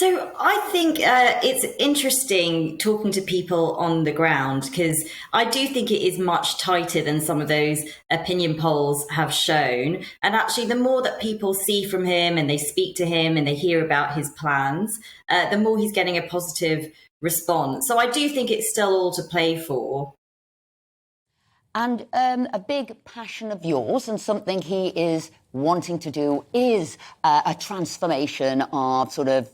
So I think it's interesting talking to people on the ground because I do think it is much tighter than some of those opinion polls have shown. And actually, the more that people see from him and they speak to him and they hear about his plans, the more he's getting a positive response. So I do think it's still all to play for. And a big passion of yours and something he is wanting to do is a transformation of sort of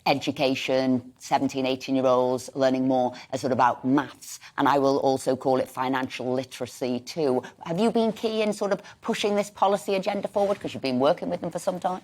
education, 17, 18-year-olds learning more sort of about maths. And I will also call it financial literacy too. Have you been key in sort of pushing this policy agenda forward because you've been working with them for some time?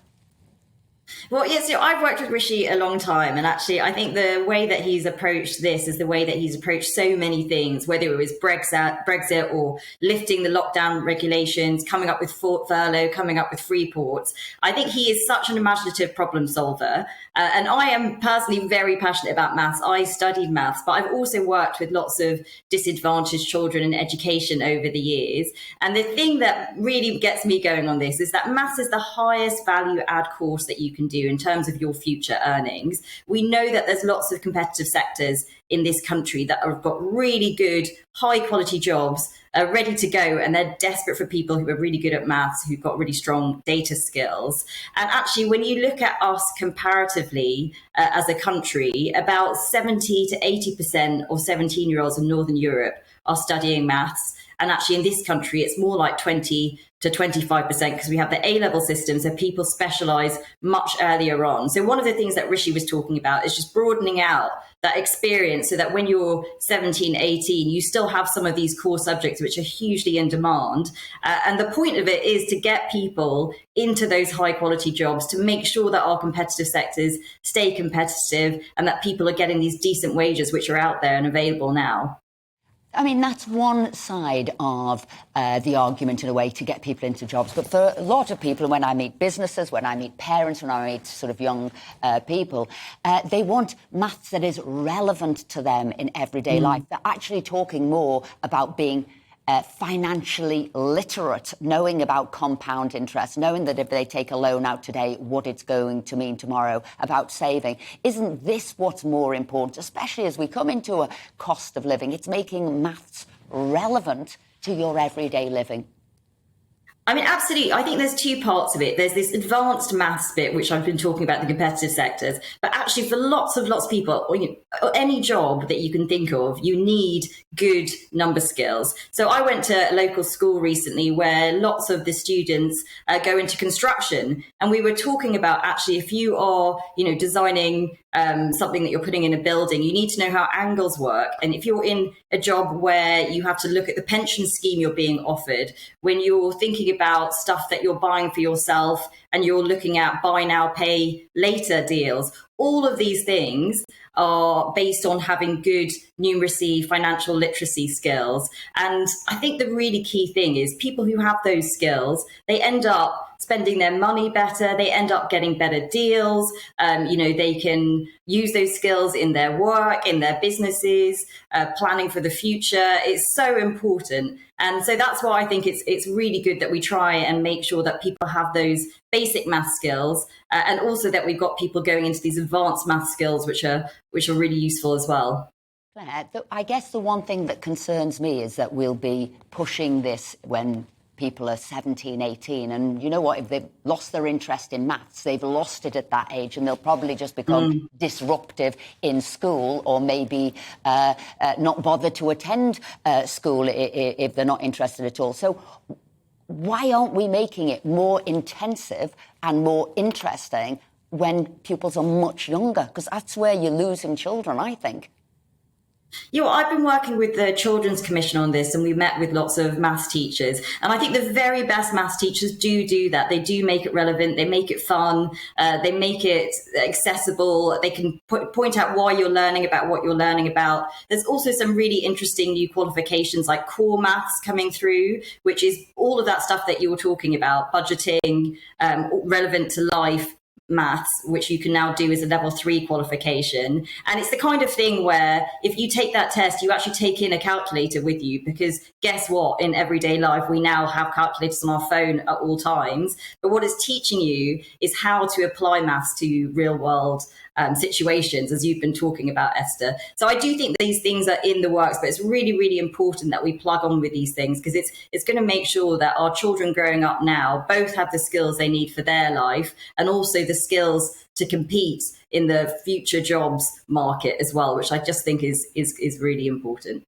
Well, yes, I've worked with Rishi a long time, and actually I think the way that he's approached this is the way that he's approached so many things, whether it was Brexit or lifting the lockdown regulations, coming up with furlough, coming up with free ports. I think he is such an imaginative problem solver, and I am personally very passionate about maths. I studied maths, but I've also worked with lots of disadvantaged children in education over the years, and the thing that really gets me going on this is that maths is the highest value add course that you can do in terms of your future earnings. We know that there's lots of competitive sectors in this country that have got really good, high quality jobs ready to go, and they're desperate for people who are really good at maths, who've got really strong data skills. And actually, when you look at us comparatively as a country, about 70 to 80% of 17-year-olds in Northern Europe are studying maths. And actually, in this country, it's more like 20 to 25% because we have the A-level system, so people specialise much earlier on. So one of the things that Rishi was talking about is just broadening out that experience so that when you're 17, 18, you still have some of these core subjects which are hugely in demand. And the point of it is to get people into those high quality jobs, to make sure that our competitive sectors stay competitive and that people are getting these decent wages which are out there and available now. I mean, that's one side of the argument, in a way, to get people into jobs. But for a lot of people, when I meet businesses, when I meet parents, when I meet sort of young people, they want maths that is relevant to them in everyday life. They're actually talking more about being financially literate, knowing about compound interest, knowing that if they take a loan out today, what it's going to mean tomorrow, about saving. Isn't this what's more important, especially as we come into a cost of living? It's making maths relevant to your everyday living. I mean, absolutely. I think there's two parts of it. There's this advanced maths bit, which I've been talking about, the competitive sectors. But actually, for lots of people, any job that you can think of, you need good number skills. So I went to a local school recently where lots of the students go into construction. And we were talking about actually, if you are, designing something that you're putting in a building, you need to know how angles work. And if you're in a job where you have to look at the pension scheme you're being offered, when you're thinking about stuff that you're buying for yourself and you're looking at buy now, pay later deals, all of these things are based on having good numeracy, financial literacy skills. And I think the really key thing is people who have those skills, they end up spending their money better, they end up getting better deals. They can use those skills in their work, in their businesses, planning for the future. It's so important. And so that's why I think it's really good that we try and make sure that people have those basic math skills, and also that we've got people going into these advanced math skills, which are really useful as well. Claire, I guess the one thing that concerns me is that we'll be pushing this when people are 17, 18. And you know what? If they've lost their interest in maths, they've lost it at that age, and they'll probably just become disruptive in school, or maybe not bother to attend school if they're not interested at all. So why aren't we making it more intensive and more interesting when pupils are much younger? Because that's where you're losing children, I think. I've been working with the Children's Commission on this, and we met with lots of maths teachers. And I think the very best maths teachers do that. They do make it relevant. They make it fun. They make it accessible. They can point out why you're learning about what you're learning about. There's also some really interesting new qualifications like core maths coming through, which is all of that stuff that you were talking about, budgeting, relevant to life, maths, which you can now do as a level 3 qualification. And it's the kind of thing where if you take that test, you actually take in a calculator with you, because guess what? In everyday life, we now have calculators on our phone at all times. But what it's teaching you is how to apply maths to real world situations, as you've been talking about, Esther. So I do think these things are in the works, but it's really, really important that we plug on with these things, because it's going to make sure that our children growing up now both have the skills they need for their life, and also the skills to compete in the future jobs market as well, which I just think is really important.